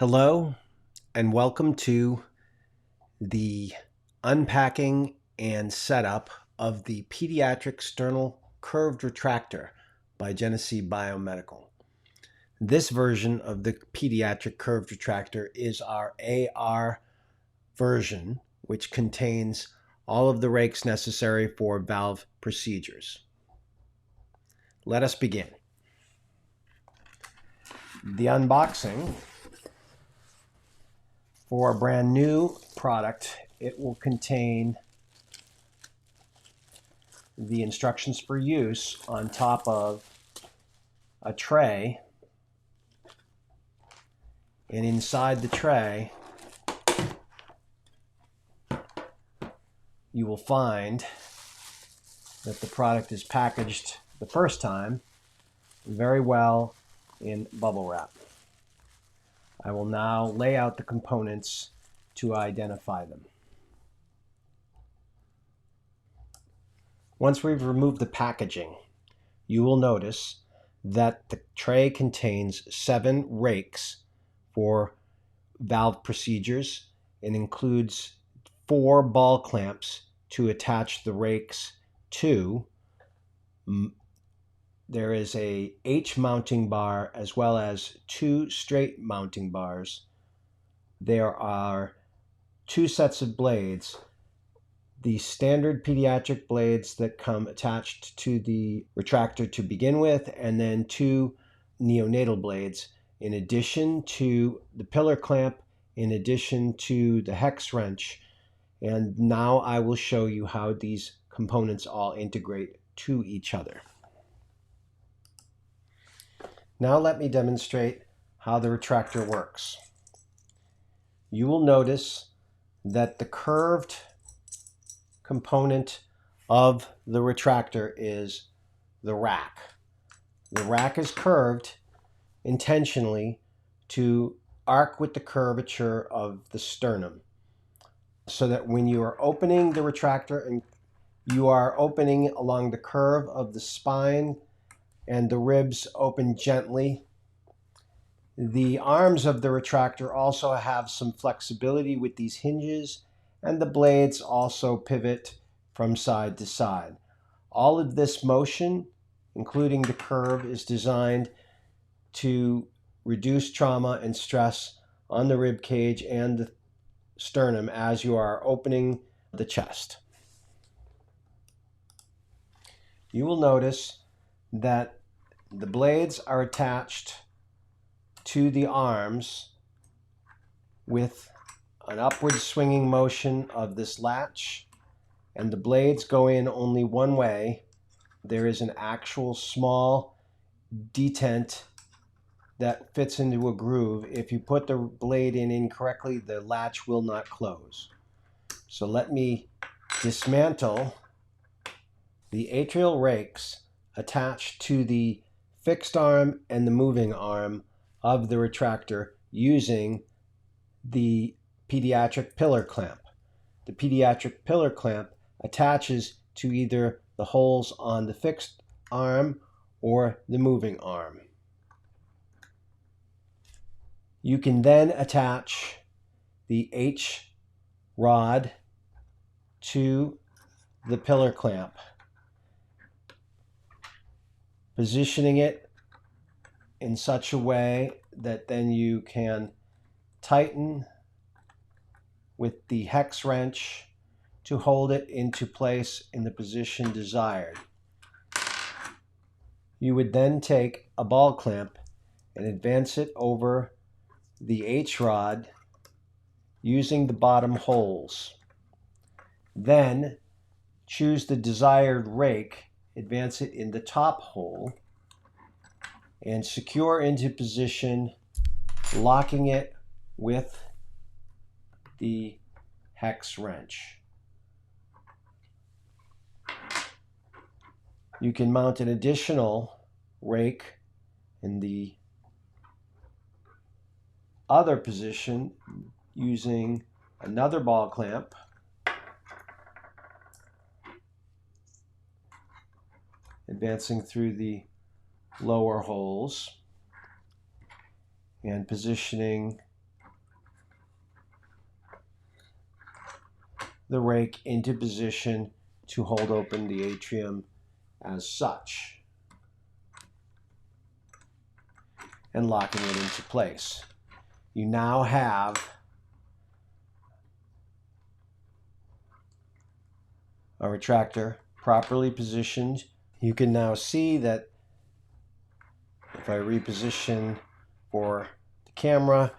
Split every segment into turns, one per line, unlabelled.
Hello and welcome to the unpacking and setup of the Pediatric Sternal Curved Retractor by Genesee BioMedical. This version of the Pediatric Curved Retractor is our AR version, which contains all of the rakes necessary for valve procedures. Let us begin. The unboxing. For a brand new product, it will contain the instructions for use on top of a tray, and inside the tray you will find that the product is packaged the first time very well in bubble wrap. I will now lay out the components to identify them. Once we've removed the packaging, you will notice that the tray contains 7 rakes for valve procedures and includes 4 ball clamps to attach the rakes to. There is a H mounting bar as well as 2 straight mounting bars. There are 2 sets of blades, the standard pediatric blades that come attached to the retractor to begin with, and then 2 neonatal blades in addition to the pillar clamp, in addition to the hex wrench. And now I will show you how these components all integrate to each other. Now let me demonstrate how the retractor works. You will notice that the curved component of the retractor is the rack. The rack is curved intentionally to arc with the curvature of the sternum, so that when you are opening the retractor, and you are opening along the curve of the spine, and the ribs open gently. The arms of the retractor also have some flexibility with these hinges, and the blades also pivot from side to side. All of this motion, including the curve, is designed to reduce trauma and stress on the rib cage and the sternum as you are opening the chest. You will notice that the blades are attached to the arms with an upward swinging motion of this latch, and the blades go in only one way. There is an actual small detent that fits into a groove. If you put the blade in incorrectly, the latch will not close. So let me dismantle the atrial rakes attached to the fixed arm and the moving arm of the retractor using the pediatric pillar clamp. The pediatric pillar clamp attaches to either the holes on the fixed arm or the moving arm. You can then attach the H rod to the pillar clamp, positioning it in such a way that then you can tighten with the hex wrench to hold it into place in the position desired. You would then take a ball clamp and advance it over the H rod using the bottom holes. Then choose the desired rake, advance it in the top hole, and secure into position, locking it with the hex wrench. You can mount an additional rake in the other position using another ball clamp, advancing through the lower holes and positioning the rake into position to hold open the atrium as such, and locking it into place. You now have a retractor properly positioned. You can now see that if I reposition for the camera,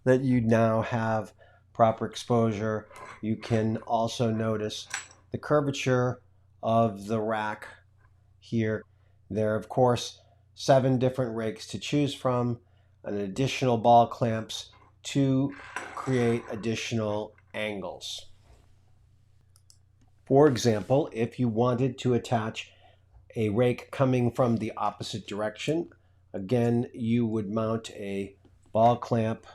that you now have proper exposure. You can also notice the curvature of the rack here. There are, of course, 7 different rakes to choose from, and additional ball clamps to create additional angles. For example, if you wanted to attach a rake coming from the opposite direction, again, you would mount a ball clamp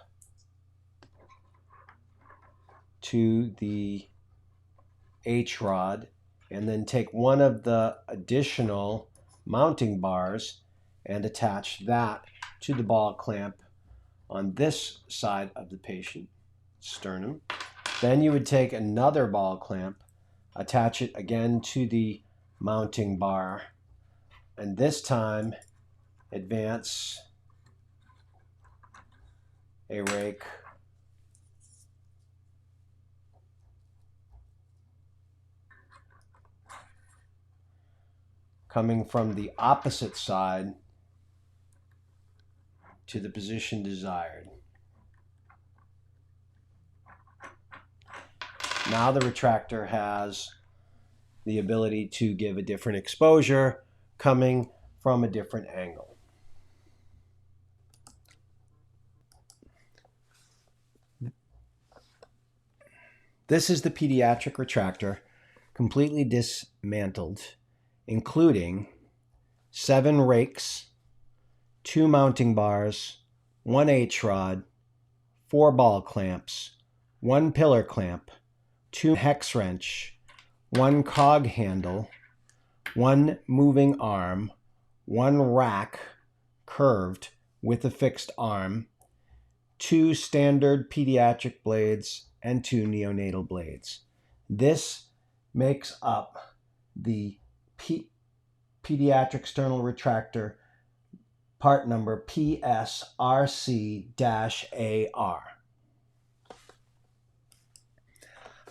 to the H-rod and then take one of the additional mounting bars and attach that to the ball clamp on this side of the patient's sternum. Then you would take another ball clamp, attach it again to the mounting bar, and this time advance a rake coming from the opposite side to the position desired. Now the retractor has the ability to give a different exposure coming from a different angle. This is the pediatric retractor completely dismantled, including 7 rakes, 2 mounting bars, 1 H-rod, 4 ball clamps, 1 pillar clamp, 2 hex wrench, 1 cog handle, 1 moving arm, 1 rack curved with a fixed arm, 2 standard pediatric blades, and 2 neonatal blades. This makes up the Pediatric Sternal Retractor part number PSRC-AR.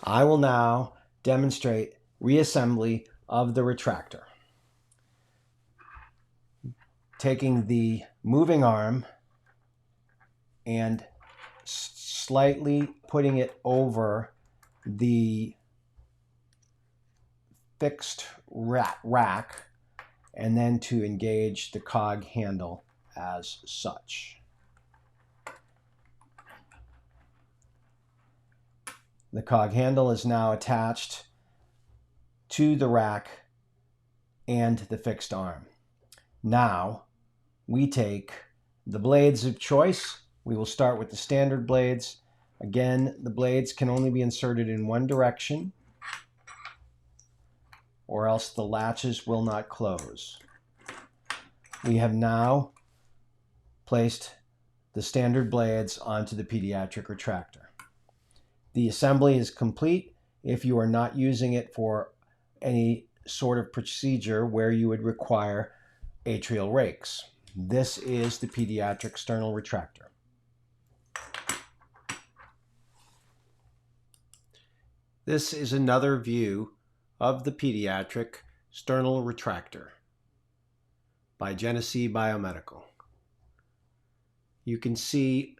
I will now demonstrate reassembly of the retractor. Taking the moving arm and slightly putting it over the fixed rack, and then to engage the cog handle as such. The cog handle is now attached to the rack and the fixed arm. Now we take the blades of choice. We will start with the standard blades. Again, the blades can only be inserted in one direction, or else the latches will not close. We have now placed the standard blades onto the pediatric retractor. The assembly is complete if you are not using it for any sort of procedure where you would require atrial rakes. This is the pediatric sternal retractor. This is another view of the pediatric sternal retractor by Genesee BioMedical. You can see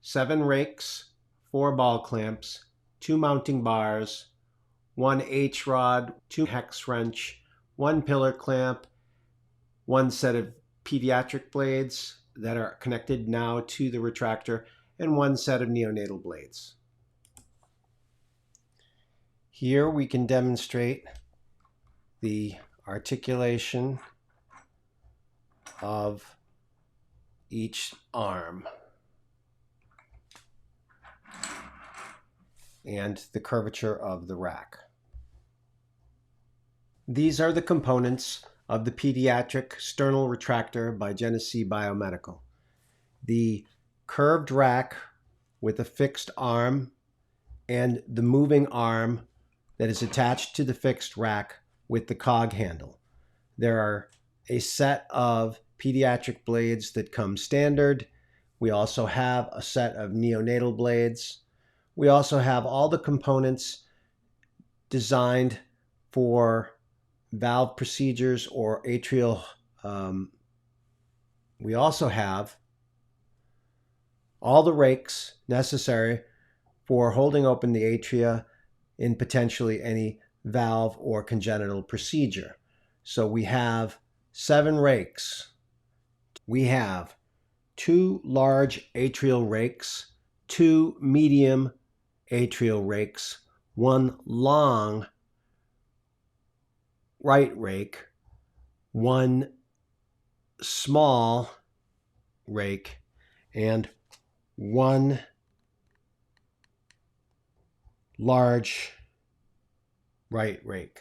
7 rakes, 4 ball clamps, 2 mounting bars, 1 H-rod, 2 hex wrench, 1 pillar clamp, 1 set of pediatric blades that are connected now to the retractor, and 1 set of neonatal blades. Here we can demonstrate the articulation of each arm and the curvature of the rack. These are the components of the Pediatric Sternal Retractor by Genesee BioMedical. The curved rack with a fixed arm and the moving arm that is attached to the fixed rack with the cog handle. There are a set of pediatric blades that come standard. We also have a set of neonatal blades. We also have all the components designed for valve procedures or atrial. We also have all the rakes necessary for holding open the atria in potentially any valve or congenital procedure. So we have 7 rakes. We have 2 large atrial rakes, 2 medium atrial rakes, 1 long right rake, 1 small rake, and 1 large right rake.